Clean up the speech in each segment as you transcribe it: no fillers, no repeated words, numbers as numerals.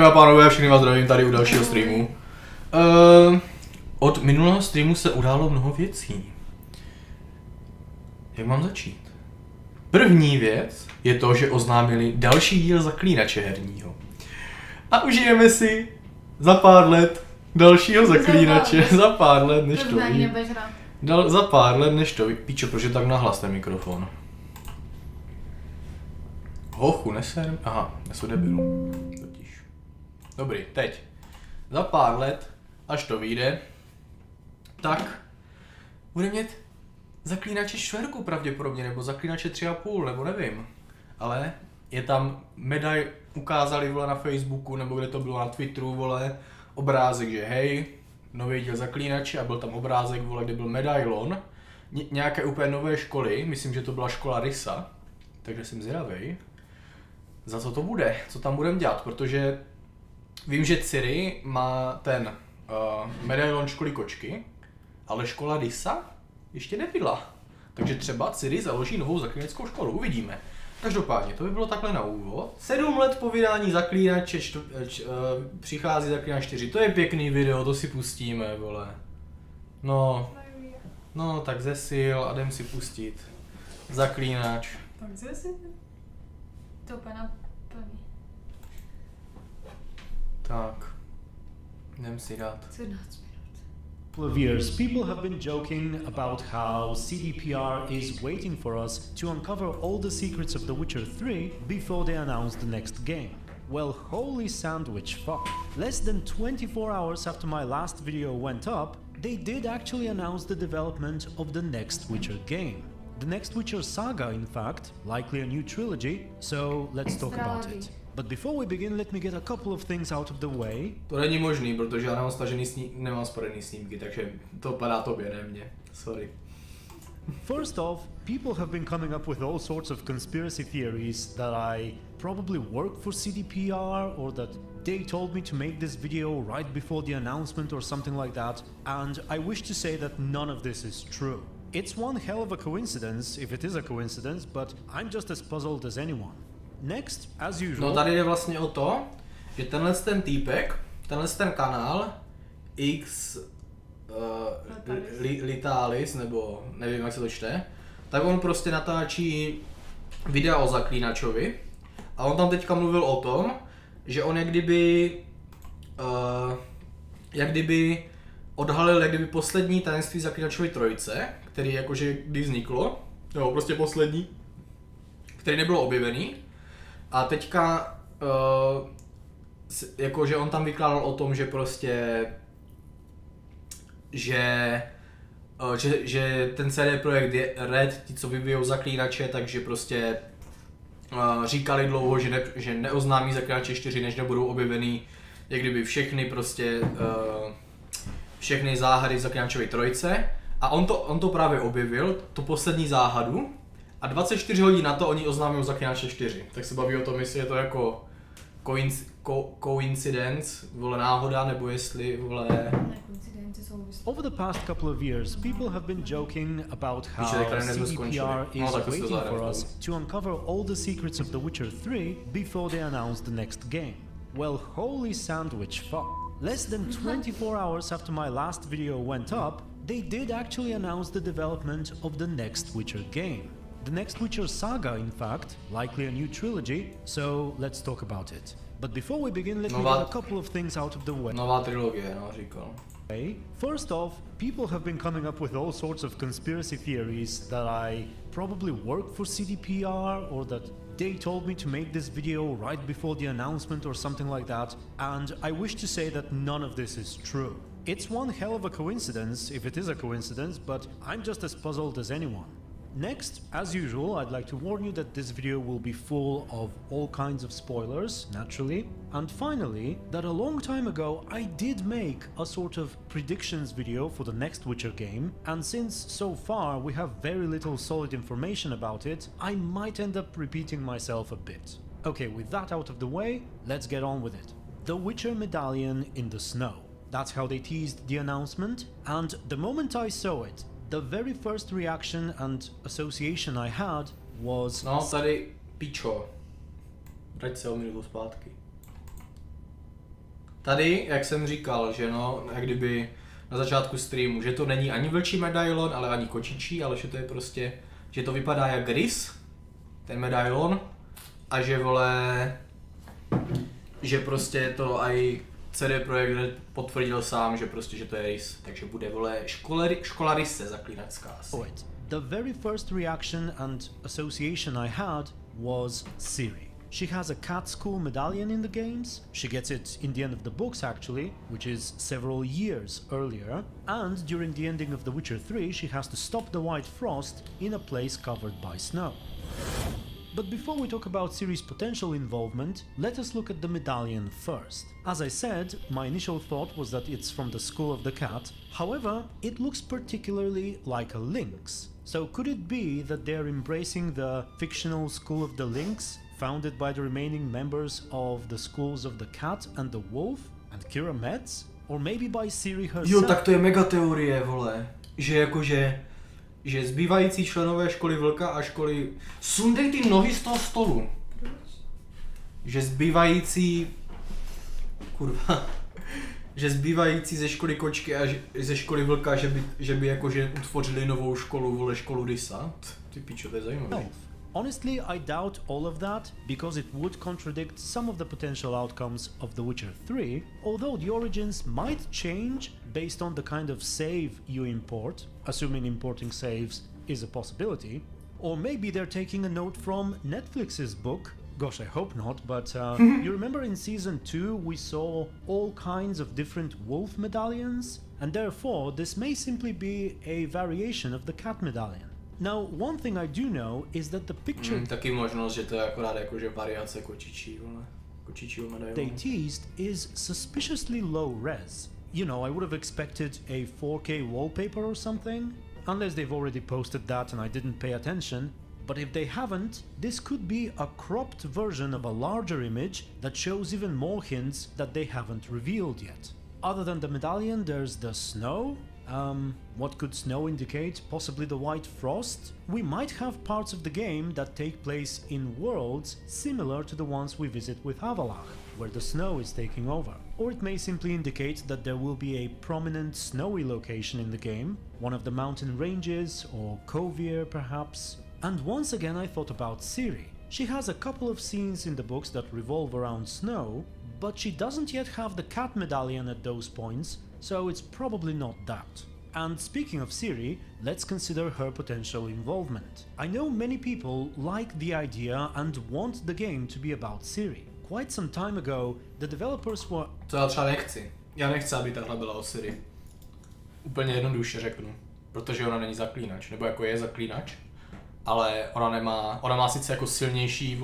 Dámy a pánové, všechny vás zdravím tady u dalšího streamu. Od minulého streamu se událo mnoho věcí. Jak mám začít? První věc je to, že oznámili další díl Zaklínače herního. A užijeme si za pár let dalšího Zaklínače, za pár let, než to ví. Za pár let, než to ví. Píčo, proč je tak nahlas ten mikrofon? Hochu, neser. Aha, já jsem debilu. Totiž. Dobrý, teď. Za pár let, až to vyjde, tak bude mít Zaklínače 4 pravděpodobně, nebo Zaklínače 3,5, nebo nevím. Ale je tam medail, ukázali vole na Facebooku, nebo kde to bylo na Twitteru, vole, obrázek, že hej, nový díl Zaklínače a byl tam obrázek, vole, kde byl medailon nějaké úplně nové školy, myslím, že to byla škola Rysa, takže jsem zvědavej, za co to bude, co tam budeme dělat, protože vím, že Ciri má ten medailon školy kočky, ale škola Rysa ještě nebyla, takže třeba Ciri založí novou zaklíneckou školu, uvidíme. Každopádně, to by bylo takhle na úvod. 7 let po vydání Zaklínače přichází Zaklínač 4, to je pěkný video, to si pustíme, vole. No, tak zesil a jdem si pustit. Zaklínač. Tak zesil? To úplně naplní. Tak, jdem si dát. 17 minut. Of years, people have been joking about how CDPR is waiting for us to uncover all the secrets of The Witcher 3 before they announce the next game. Well, holy sandwich fuck. Less than 24 hours after my last video went up, they did actually announce the development of the next Witcher game. The next Witcher saga, in fact, likely a new trilogy, so let's talk about it. But before we begin, let me get a couple of things out of the way. To není možný, protože já nemám spojený snímky, takže to padá tobě, ne mně. Sorry. First off, people have been coming up with all sorts of conspiracy theories that I probably work for CDPR or that they told me to make this video right before the announcement or something like that, and I wish to say that none of this is true. It's one hell of a coincidence, if it is a coincidence, but I'm just as puzzled as anyone. Next, as usual. No tady jde vlastně o to, že tenhle ten týpek, tenhle ten kanál X Litalis, nebo nevím jak se to čte, tak on prostě natáčí videa o Zaklínačovi a on tam teďka mluvil o tom, že on jak kdyby odhalil jak kdyby poslední tajemství Zaklínačovy trojce, který jakože kdy vzniklo, nebo prostě poslední, který nebylo objevený. A teďka, jakože on tam vykládal o tom, že prostě, že ten CD Projekt je Red, ti co vyvíjou Zaklínače, takže prostě říkali dlouho, že neoznámí Zaklínače 4, než nebudou objevený, jak kdyby všechny záhady v Zaklínačové trojce. A on to právě objevil, tu poslední záhadu. A 24 hodin na to oni oznámili Zaklínače 4. Tak se baví o tom, jestli je to jako coincidence, vole náhoda, nebo jestli vole... Over the past couple of years, people have been joking about how CDPR is waiting for us to uncover all the secrets of The Witcher 3 before they announce the next game. Well, holy sandwich fuck. Less than 24 hours after my last video went up, they did actually announce the development of the next Witcher game. The next Witcher saga, in fact, likely a new trilogy, so let's talk about it. But before we begin, let me get a couple of things out of the way. Nová trilogie, no, říkal. First off, people have been coming up with all sorts of conspiracy theories that I probably work for CDPR or that they told me to make this video right before the announcement or something like that, and I wish to say that none of this is true. It's one hell of a coincidence, if it is a coincidence, but I'm just as puzzled as anyone. Next, as usual, I'd like to warn you that this video will be full of all kinds of spoilers, naturally. And finally, that a long time ago I did make a sort of predictions video for the next Witcher game, and since so far we have very little solid information about it, I might end up repeating myself a bit. Okay, with that out of the way, let's get on with it. The Witcher medallion in the snow. That's how they teased the announcement, and the moment I saw it, the very first reaction and association I had was... No, tady pičo. Vrať se o minutu zpátky. tady, jak jsem říkal, že no, jak kdyby na začátku streamu, že to není ani vlčí medailon, ale ani kočičí, ale že to je prostě, že to vypadá jak rys, ten medailon, a že vole, že prostě to aj CD Projekt potvrdil sám, že prostě, že to je rys, takže bude vole škola ryse zaklínačská asi. The very first reaction and association I had was Ciri. She has a cat school medallion in the games, she gets it in the end of the books actually, which is several years earlier, and during the ending of The Witcher 3 she has to stop the White Frost in a place covered by snow. But before we talk about Ciri's potential involvement, let us look at the medallion first. As I said, my initial thought was that it's from the School of the Cat, however, it looks particularly like a lynx. So could it be that they're embracing the fictional School of the Lynx, founded by the remaining members of the Schools of the Cat and the Wolf, and Kira Metz? Or maybe by Ciri herself? Jo, tak to je mega teorie, vole. Že jakože, že zbývající členové školy vlka a školy... Sundej ty nohy z toho stolu. Že zbývající... Kurva. Že zbývající ze školy kočky a ze školy vlka, že by jakože utvořili novou školu, vole, školu rysa. Ty pičo, to je zajímavé. Honestly, I doubt all of that, because it would contradict some of the potential outcomes of The Witcher 3, although the origins might change based on the kind of save you import, assuming importing saves is a possibility, or maybe they're taking a note from Netflix's book. Gosh, I hope not, but you remember in Season 2 we saw all kinds of different wolf medallions, and therefore this may simply be a variation of the cat medallion. Now, one thing I do know is that the picture taky možnost, že to je akorát jakože variace kočičího medailonu. they teased is suspiciously low res. You know, I would have expected a 4K wallpaper or something, unless they've already posted that and I didn't pay attention. But if they haven't, this could be a cropped version of a larger image that shows even more hints that they haven't revealed yet. Other than the medallion, there's the snow. What could snow indicate? Possibly the White Frost? We might have parts of the game that take place in worlds similar to the ones we visit with Havalach, where the snow is taking over. Or it may simply indicate that there will be a prominent snowy location in the game, one of the mountain ranges or Kovir perhaps. And once again I thought about Ciri. She has a couple of scenes in the books that revolve around snow, but she doesn't yet have the cat medallion at those points, so it's probably not that. And speaking of Ciri, let's consider her potential involvement. I know many people like the idea and want the game to be about Ciri. Quite some time ago, the developers were... To já třeba nechci. Já nechci, aby tahle byla o Ciri. Úplně jednoduše řeknu. Protože ona není zaklínač, nebo jako je zaklínač, ale ona má sice jako silnější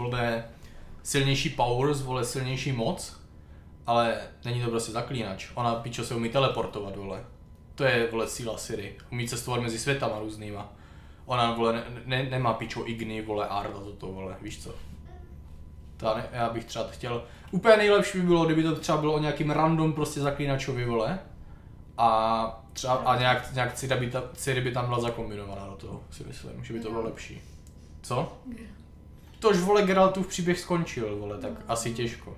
powers, vole, silnější moc, ale není to prostě zaklínač. Ona, pičo, se umí teleportovat, vole. To je, vole, síla Ciri. Umí cestovat mezi světama různýma. Ona, vole, nemá, pičo, igny, vole, art a toto, vole, víš co. Já bych třeba chtěl... Úplně nejlepší by bylo, kdyby to třeba bylo o nějakým random prostě zaklínačovi, vole. A třeba nějak Ciri by tam byla zakombinovaná do toho, si myslím, že by to bylo lepší. Co? Tož, vole, Geraltův příběh skončil, vole, tak asi těžko.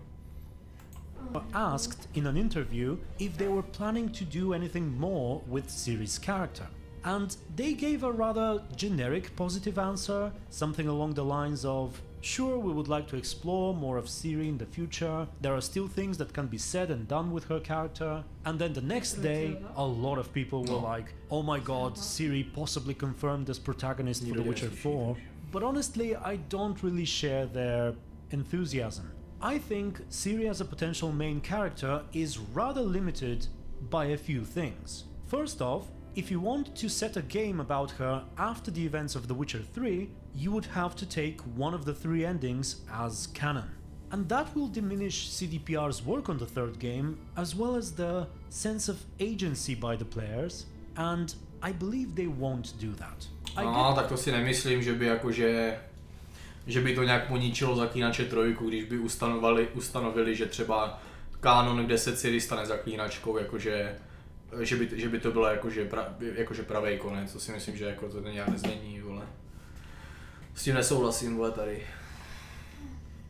Asked in an interview if they were planning to do anything more with Ciri's character. And they gave a rather generic positive answer, something along the lines of, sure, we would like to explore more of Ciri in the future, there are still things that can be said and done with her character, and then the next day, a lot of people were like, oh my god, Ciri possibly confirmed as protagonist for The Witcher 4, but honestly, I don't really share their enthusiasm. I think Ciri as a potential main character is rather limited by a few things. First off, if you want to set a game about her after the events of The Witcher 3, you would have to take one of the three endings as canon. And that will diminish CDPR's work on the third game, as well as the sense of agency by the players, and I believe they won't do that. Tak to si nemyslím, že by jakože... Že by to nějak poničilo Zaklínače 3, když by ustanovili, že třeba kánon, kde se Ciri stane zaklínačkou, jakože... Že by to bylo jakože pravej konec, to si myslím, že jako to nějak nezmění, vole. S tím nesouhlasím, vole, tady.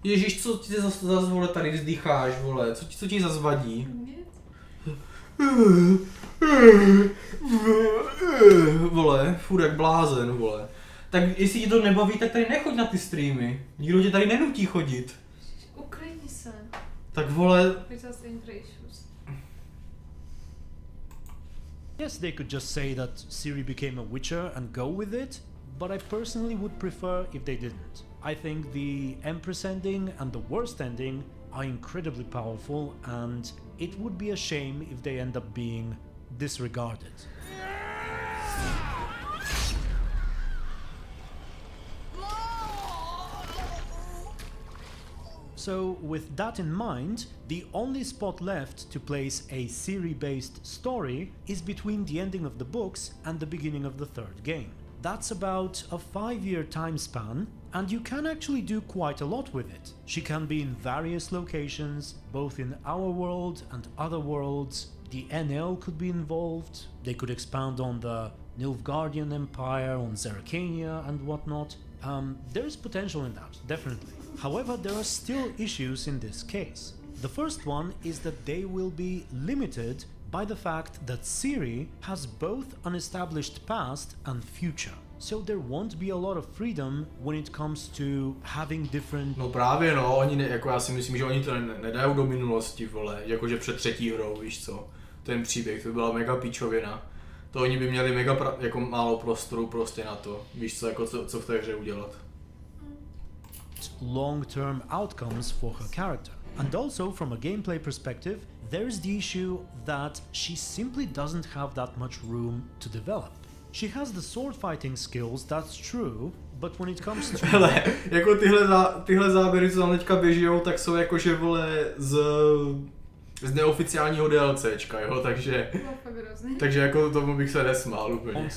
Ježíš, co ti zase vole tady vzdycháš, vole, co ti zase vadí? Nic. Vole, furt jak blázen, vole. Tak jestli tě to nebaví, tak tady nechoď na ty streamy. Nikdo tě tady nenutí chodit. Uklidni se. Tak vole... It's just issues. Yes, they could just say that Ciri became a Witcher and go with it, but I personally would prefer if they didn't. I think the Empress ending and the worst ending are incredibly powerful, and it would be a shame if they end up being disregarded. So with that in mind, the only spot left to place a Ciri-based story is between the ending of the books and the beginning of the third game. That's about a 5-year time span, and you can actually do quite a lot with it. She can be in various locations, both in our world and other worlds. The NL could be involved, they could expand on the Nilfgaardian Empire, on Zeracania and whatnot. There's potential in that, definitely. However, there are still issues in this case. The first one is that they will be limited by the fact that Ciri has both an established past and future. So there won't be a lot of freedom when it comes to having different... No právě no, oni ne, jako já si myslím, že oni to nedají do minulosti, vole, jakože před třetí hrou, víš co. Ten příběh, to byla mega píčovina. To oni by měli mega jako málo prostoru prostě na to, víš co, jako co v té hře udělat. Long-term outcomes for her character. And also from a gameplay perspective, there's the issue that she simply doesn't have that much room to develop. She has the sword fighting skills, that's true, but when it comes to... Hele, jako tyhle záběry, co tam teďka běžijou, tak jsou jakože vole z neoficiálního DLCčka, jo, takže jako tomu bych se nesmál úplně.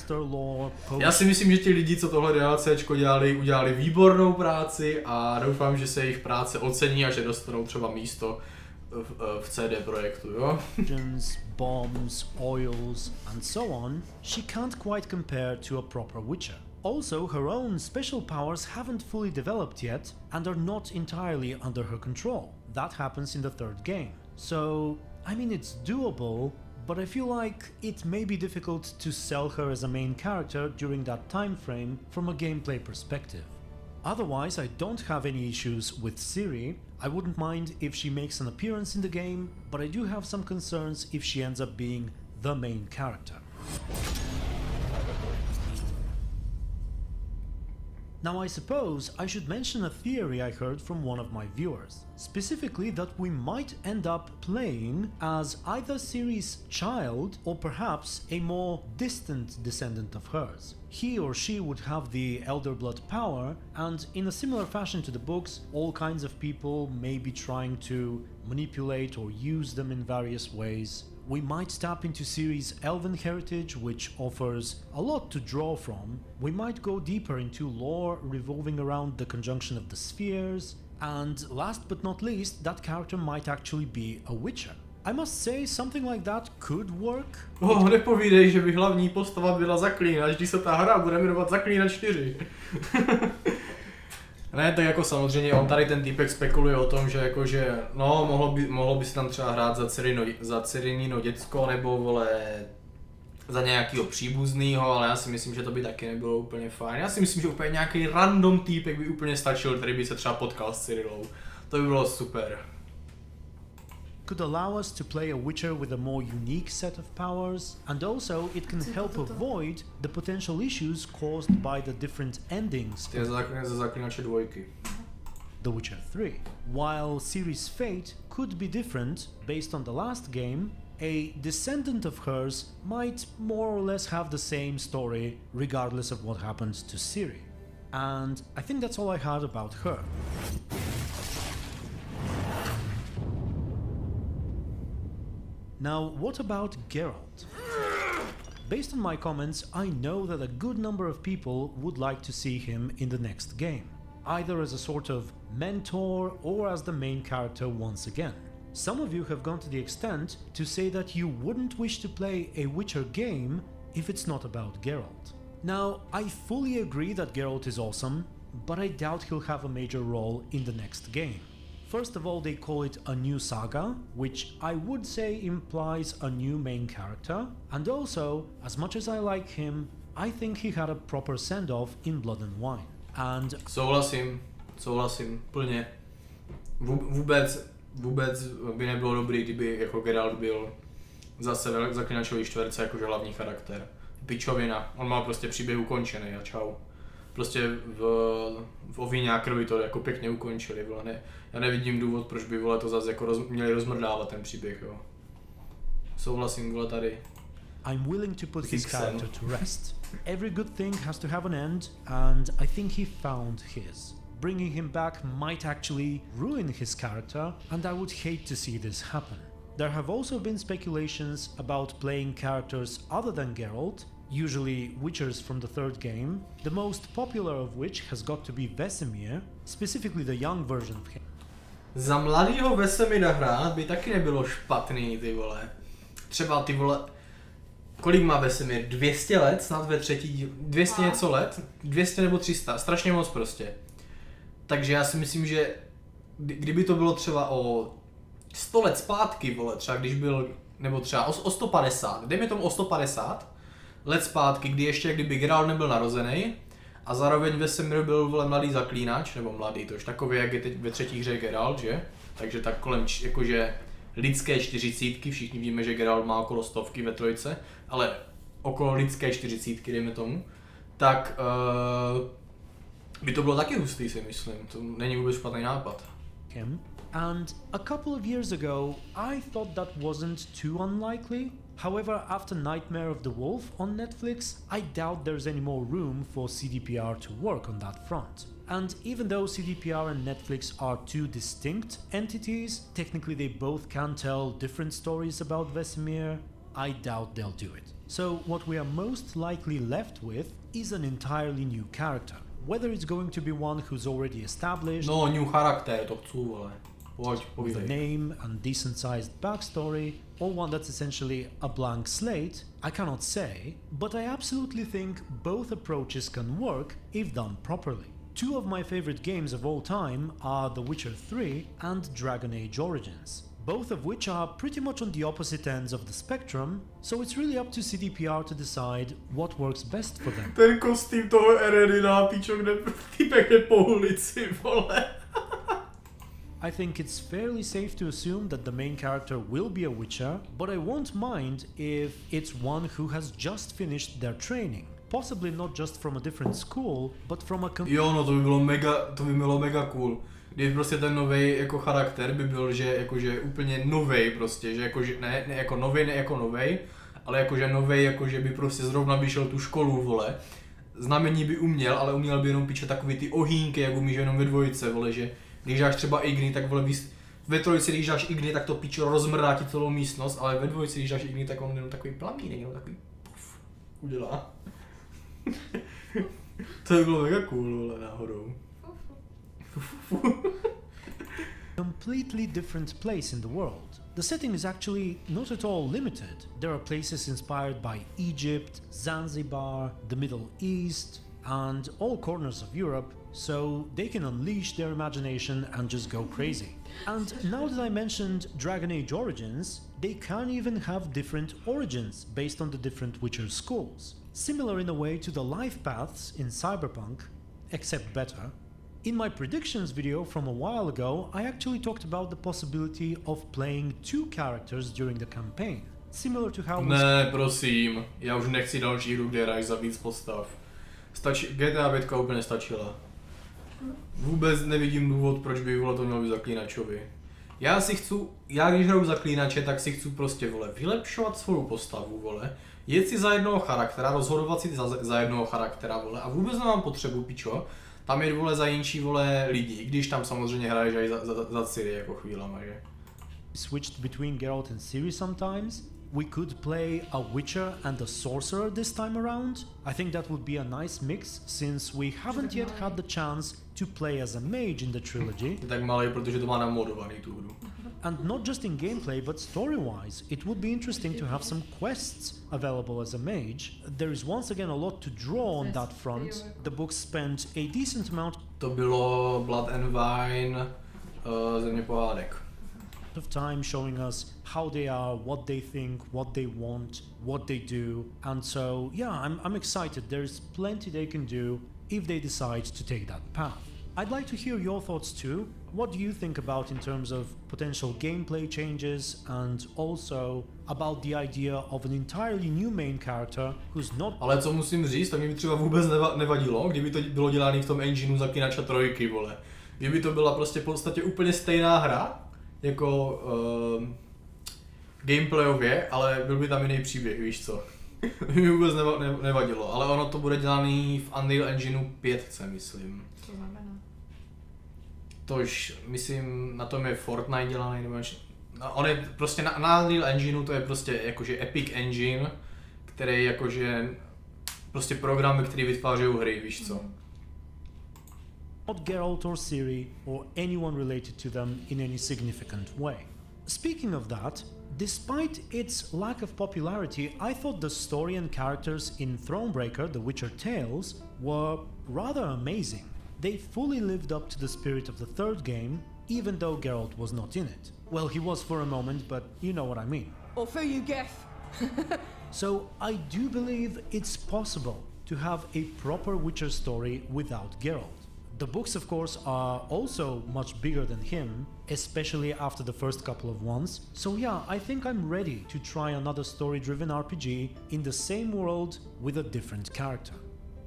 Já si myslím, že ti lidi, co tohle DLCčko dělali, udělali výbornou práci a doufám, že se jejich práce ocení a že dostanou třeba místo v CD Projektu, jo? Bombs, oils and so on, she can't quite compare to a proper Witcher. Also, her own special powers haven't fully developed yet and are not entirely under her control. That happens in the third game. So, I mean, it's doable, but I feel like it may be difficult to sell her as a main character during that time frame from a gameplay perspective. Otherwise, I don't have any issues with Ciri. I wouldn't mind if she makes an appearance in the game, but I do have some concerns if she ends up being the main character. Now I suppose I should mention a theory I heard from one of my viewers, specifically that we might end up playing as either Ciri's child or perhaps a more distant descendant of hers. He or she would have the Elder Blood power, and in a similar fashion to the books, all kinds of people may be trying to manipulate or use them in various ways. We might tap into Ciri's elven heritage, which offers a lot to draw from. We might go deeper into lore revolving around the conjunction of the spheres, and last but not least, that character might actually be a Witcher. I must say, something like that could work. Nepovídej, že by hlavní postava byla Zaklínač, když se ta hra bude jmenovat Zaklínač 4. Ne, tak jako samozřejmě on tady ten týpek spekuluje o tom, že jakože, no mohlo by se tam třeba hrát za Cirinino děcko, nebo vole za nějakýho příbuznýho, ale já si myslím, že to by taky nebylo úplně fajn. Já si myslím, že úplně nějaký random týpek by úplně stačil, který by se třeba potkal s Cirilou. To by bylo super. Could allow us to play a Witcher with a more unique set of powers, and also it can help avoid the potential issues caused by the different endings. To je za Zaklínače 2. The Witcher 3. While Ciri's fate could be different based on the last game, a descendant of hers might more or less have the same story regardless of what happened to Ciri. And I think that's all I had about her. Now, what about Geralt? Based on my comments, I know that a good number of people would like to see him in the next game, either as a sort of mentor or as the main character once again. Some of you have gone to the extent to say that you wouldn't wish to play a Witcher game if it's not about Geralt. Now, I fully agree that Geralt is awesome. but I doubt he'll have a major role in the next game. First of all, they call it a new saga, which I would say implies a new main character, and also, as much as I like him, I think he had a proper send-off in Blood and Wine. And Souhlasím, plně. Vůbec by nebylo dobrý, kdyby jako Geralt byl zase v Zaklínačové čtverce jakože hlavní charakter. Pičovina, on má prostě příběh ukončený a čau. Prostě v Ovíně a krvi to jako pěkně ukončili, vole, ne. Já nevidím důvod, proč by, vole, to zase jako měli rozmrdávat ten příběh, jo. Souhlasím, vole, tady. I'm willing to put his character to rest. Every good thing has to have an end, and I think he found his. Bringing him back might actually ruin his character, and I would hate to see this happen. There have also been speculations about playing characters other than Geralt, usually Witchers from the third game, the most popular of which has got to be Vesemir, specifically the young version of him. Za mladýho Vesemira hrát by taky nebylo špatný, ty vole. Třeba ty vole... Kolik má Vesemir? 200 let? Snad ve třetí... 200 něco let? 200 nebo 300? Strašně moc prostě. Takže já si myslím, že kdyby to bylo třeba o 100 let zpátky, vole, třeba když byl, nebo třeba o 150, dejme tomu o 150 let zpátky, kdy ještě kdyby Geralt nebyl narozený a zároveň Vesemir byl, vole, mladý zaklínač, nebo mladý, to už takový, jak je teď ve třetí hře Geralt, že? Takže tak kolem, jakože lidské 40, všichni víme, že Geralt má okolo 100 ve trojce, ale okolo lidské 40, dejme tomu, tak by to bylo taky hustý, si myslím, to není vůbec špatný nápad. And a couple of years ago, I thought that wasn't too unlikely. However, after Nightmare of the Wolf on Netflix, I doubt there's any more room for CDPR to work on that front. And even though CDPR and Netflix are two distinct entities, technically they both can tell different stories about Vesemir, I doubt they'll do it. So what we are most likely left with is an entirely new character. Whether it's going to be one who's already established, no, new charakter, to chci, vole. With a name and decent-sized backstory, or one that's essentially a blank slate, I cannot say, but I absolutely think both approaches can work if done properly. Two of my favorite games of all time are The Witcher 3 and Dragon Age Origins, both of which are pretty much on the opposite ends of the spectrum, so it's really up to CDPR to decide what works best for them. Ten kostým toho Eredina, píčo, kde týpek je po ulici, vole. I think it's fairly safe to assume that the main character will be a Witcher, but I won't mind if it's one who has just finished their training. Possibly not just from a different school, but from a Jo, no to by bylo mega cool. Když prostě ten novej jako charakter by byl, že jakože úplně novej prostě, že jakože ne jako novej, ale jakože novej, jakože by prostě zrovna vyšel tu školu, vole. Znamení by uměl, ale uměl by jenom píčet takový ty ohýnky, jak umíš jenom ve dvojice, vole, že když dáš třeba igny, tak vole ve trojici, když dáš igny, tak to píčo rozmrdá ti celou místnost, ale ve dvojici, když dáš igny, tak on jenom takový plamínek, jenom takový puf, udělá. To by bylo mega cool, vole, náhodou. Completely different place in the world. The setting is actually not at all limited. There are places inspired by Egypt, Zanzibar, the Middle East, and all corners of Europe, so they can unleash their imagination and just go crazy. And now that I mentioned Dragon Age Origins, they can even have different origins based on the different Witcher schools. Similar in a way to the life paths in Cyberpunk, except better. In my predictions video from a while ago, I actually talked about the possibility of playing two characters during the campaign, similar to how Ne, prosím, já už nechci další hru, kde hraješ za víc postav. GTA 5 úplně stačila. Vůbec nevidím důvod, proč by vole to mělo být Zaklínačovi. Já když hraju Zaklínače, tak si chci prostě, vole, vylepšovat svou postavu, vole. Jet si za jednoho charaktera, rozhodovat si za jednoho charaktera, vole, a vůbec nemám potřebu, pičo, tam je, vole, za jinčí, vole, lidi, když tam samozřejmě hraješ aj za Ciri jako chvílema, že? Switched between Geralt and Ciri sometimes. We could play a Witcher and a Sorcerer this time around. I think that would be a nice mix, since we haven't yet had the chance to play as a mage in the trilogy. Je tak malý, protože to má namodovaný tu hru. And not just in gameplay, but story-wise, it would be interesting to have some quests available as a mage. There is once again a lot to draw on that front. The book spent a decent amount To bylo Blood and Wine, Země pohádek. of time showing us how they are, what they think, what they want, what they do. And so, yeah, I'm excited. There's plenty they can do if they decide to take that path. I'd like to hear your thoughts too. What do you think about in terms of potential gameplay changes and also about the idea of an entirely new main character who's not... Ale co musím říct, tak mi třeba vůbec nevadilo, kdyby to bylo dělané v tom engineu Zaklínače 3, vole. Kdyby to byla prostě v podstatě úplně stejná hra, jako gameplayově, ale byl by tam jiný příběh, víš co. Mi vůbec nevadilo, ale ono to bude dělaný v Unreal Engineu 5, myslím. Co znamená? Tož, myslím, na tom je Fortnite dělaný, nebo no, on je prostě na Unreal Engineu, to je prostě jakože Epic Engine, který jakože prostě programy, které vytvářejí hry, víš co. Not Geralt or Ciri or anyone related to them in any significant way. Speaking of that, despite its lack of popularity, I thought the story and characters in Thronebreaker: The Witcher Tales were rather amazing. They fully lived up to the spirit of the third game, even though Geralt was not in it. Well, he was for a moment, but you know what I mean. Off you get. So I do believe it's possible to have a proper Witcher story without Geralt. The books, of course, are also much bigger than him, especially after the first couple of ones. So yeah, I think I'm ready to try another story-driven RPG in the same world with a different character.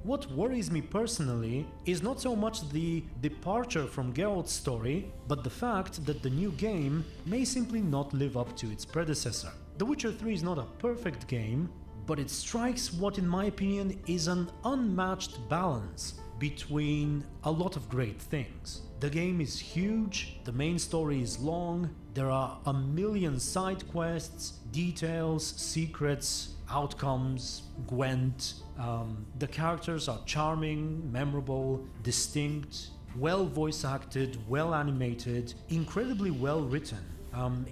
What worries me personally is not so much the departure from Geralt's story, but the fact that the new game may simply not live up to its predecessor. The Witcher 3 is not a perfect game, but it strikes what in my opinion is an unmatched balance between a lot of great things. The game is huge, the main story is long, there are a million side quests, details, secrets, outcomes, Gwent. The characters are charming, memorable, distinct, well voice acted, well animated, incredibly well written.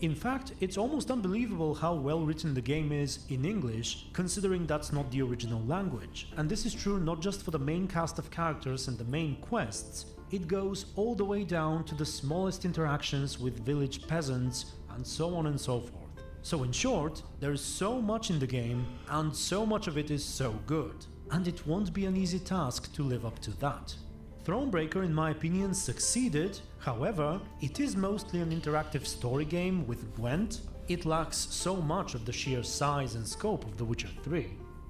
In fact, it's almost unbelievable how well written the game is in English, considering that's not the original language. And this is true not just for the main cast of characters and the main quests, it goes all the way down to the smallest interactions with village peasants and so on and so forth. So in short, there is so much in the game, and so much of it is so good, and it won't be an easy task to live up to that. Thronebreaker, in my opinion, succeeded. However, it is mostly an interactive story game with Gwent. It lacks so much of the sheer size and scope of The Witcher 3.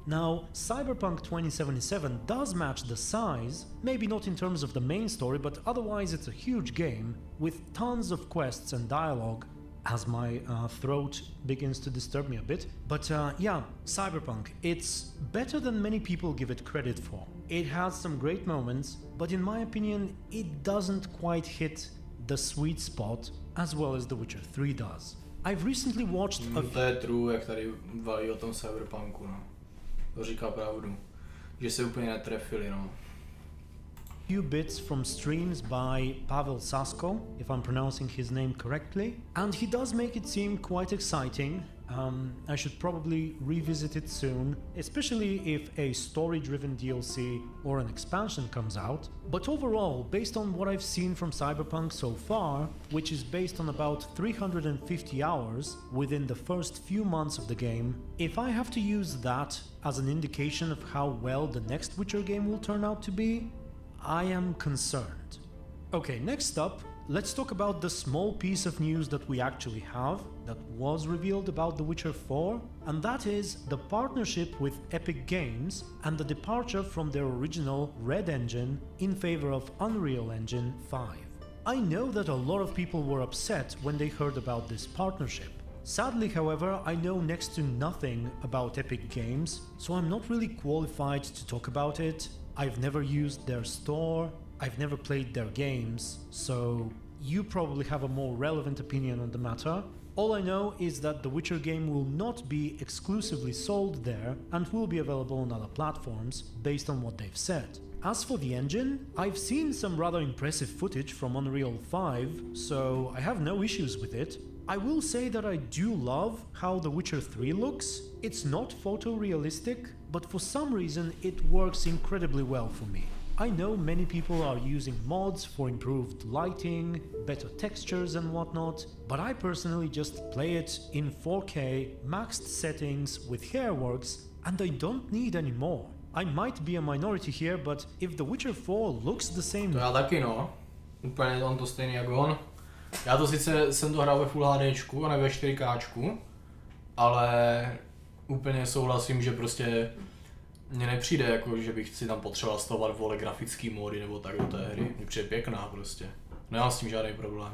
Now, Cyberpunk 2077 does match the size, maybe not in terms of the main story, but otherwise it's a huge game with tons of quests and dialogue, as my throat begins to disturb me a bit. But yeah, Cyberpunk, it's better than many people give it credit for. It has some great moments, but in my opinion, it doesn't quite hit the sweet spot as well as The Witcher 3 does. I've recently watched To je true, jak tady valí o tom Cyberpunku, no. To říká pravdu. Že se úplně netrefili, no. few bits from streams by Pavel Sasko, if I'm pronouncing his name correctly, and he does make it seem quite exciting. I should probably revisit it soon, especially if a story-driven DLC or an expansion comes out. But overall, based on what I've seen from Cyberpunk so far, which is based on about 350 hours within the first few months of the game, if I have to use that as an indication of how well the next Witcher game will turn out to be, I am concerned. Okay, next up, let's talk about the small piece of news that we actually have that was revealed about The Witcher 4, and that is the partnership with Epic Games and the departure from their original Red Engine in favor of Unreal Engine 5. I know that a lot of people were upset when they heard about this partnership. Sadly, however, I know next to nothing about Epic Games, so I'm not really qualified to talk about it. I've never used their store, I've never played their games, so you probably have a more relevant opinion on the matter. All I know is that the Witcher game will not be exclusively sold there and will be available on other platforms, based on what they've said. As for the engine, I've seen some rather impressive footage from Unreal 5, so I have no issues with it. I will say that I do love how The Witcher 3 looks. It's not photorealistic, but for some reason it works incredibly well for me. I know many people are using mods for improved lighting, better textures and whatnot, but I personally just play it in 4K maxed settings with hairworks, and I don't need any more. I might be a minority here, but if The Witcher 4 looks the same... To já taky no. Úplně on to stejný jako on. Já to sice jsem to hrál ve Full HDčku a ne ve 4Kčku, ale úplně souhlasím, že prostě mně nepřijde jako, že bych si tam potřeboval stavovat vole grafický módy nebo tak do té hry. Mně přijde pěkná prostě. Nemám s tím žádný problém.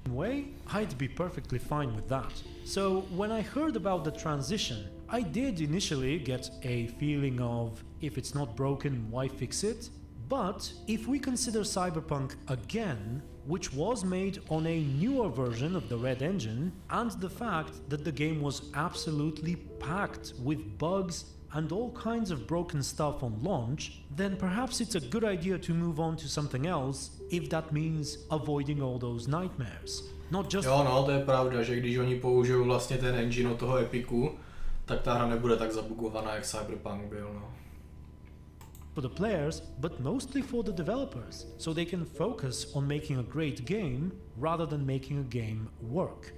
Way, I'd be perfectly fine with that. So when I heard about the transition, I did initially get a feeling of if it's not broken, why fix it? But if we consider Cyberpunk again, which was made on a newer version of the Red Engine, and the fact that the game was absolutely packed with bugs and all kinds of broken stuff on launch, then perhaps it's a good idea to move on to something else if that means avoiding all those nightmares. Not just... Jo no, to je pravda, že když oni použijou vlastně ten engine od toho Epiku, tak ta hra nebude tak zabugovaná, jak Cyberpunk byl, no. For the players, but mostly for the developers, so they can focus on making a great game rather than making a game work.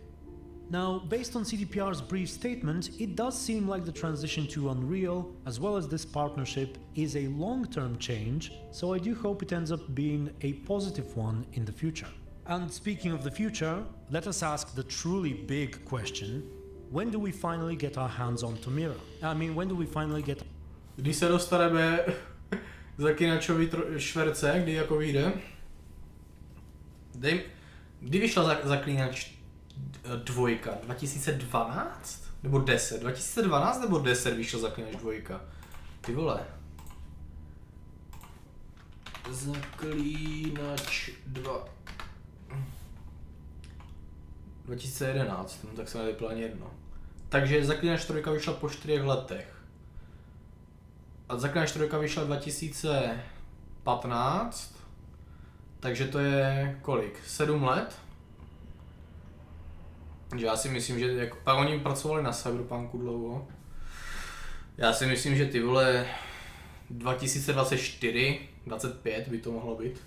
Now, based on CDPR's brief statement, it does seem like the transition to Unreal, as well as this partnership, is a long-term change, so I do hope it ends up being a positive one in the future. And speaking of the future, let us ask the truly big question: when do we finally get our hands on Tomira? I mean, when do we finally get... Když se dostaneme k Zaklínačovi čtverce, kdy jako vyjde? Kdy vyšla Zaklínač 2? 2012? Nebo 10? 2012 nebo 10 vyšla Zaklínač 2? Ty vole. Zaklínač 2. 2011, no tak se nevyplo ani jedno. Takže Zaklínač 3 vyšla po 4 letech. A Zaklínač 4 vyšla 2015, takže to je kolik? 7 let? Takže já si myslím, že jako, pak oni pracovali na Cyberpunku dlouho. Já si myslím, že ty vole 2024, 25 by to mohlo být.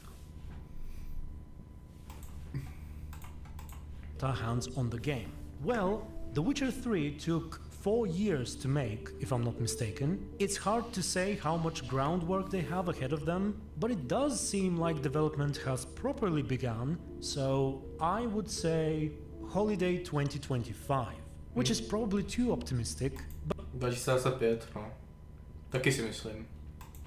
Hands on the game. Well, The Witcher 3 took 4 years to make, if I'm not mistaken. It's hard to say how much groundwork they have ahead of them, but it does seem like development has properly begun, so I would say holiday 2025, which is probably too optimistic, but 2025, no. Taky si myslím.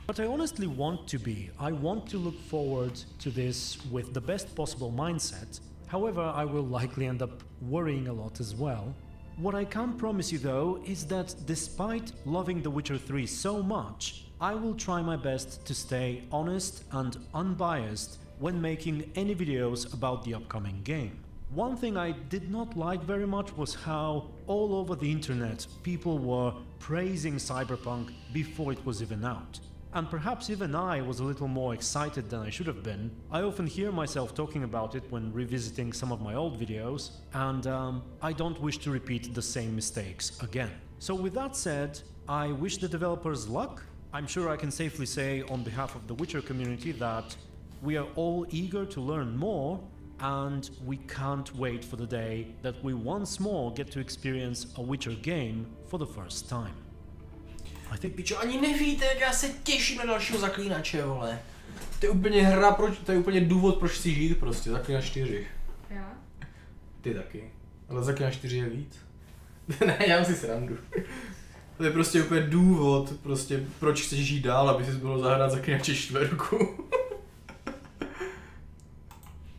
But I honestly want to be. I want to look forward to this with the best possible mindset. However, I will likely end up worrying a lot as well. What I can promise you though is that despite loving The Witcher 3 so much, I will try my best to stay honest and unbiased when making any videos about the upcoming game. One thing I did not like very much was how all over the internet people were praising Cyberpunk before it was even out. And perhaps even I was a little more excited than I should have been. I often hear myself talking about it when revisiting some of my old videos, and I don't wish to repeat the same mistakes again. So with that said, I wish the developers luck. I'm sure I can safely say on behalf of the Witcher community that we are all eager to learn more, and we can't wait for the day that we once more get to experience a Witcher game for the first time. Ty pičo, ani nevíte, jak já se těším na dalšího Zaklínače, vole. To je úplně hra, to je úplně důvod, proč si žít prostě, Zaklínač 4. Já? Ty taky. Ale Zaklínač 4 je víc. Ne, já si srandu. To je prostě úplně důvod, prostě, proč chceš žít dál, aby si bylo zahrát Zaklínače 4.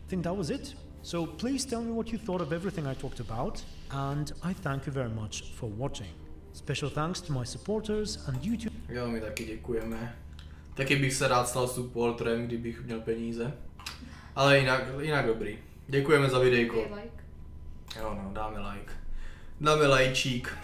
I think that was it. So please tell me what you thought of everything I talked about, and I thank you very much for watching. Special thanks to my supporters and YouTube. Jo, my taky děkujeme. Taky bych se rád stal supporterem, kdybych měl peníze. Ale jinak dobrý. Děkujeme za videjko. Like. Jo no, dáme like. Dáme lajčík.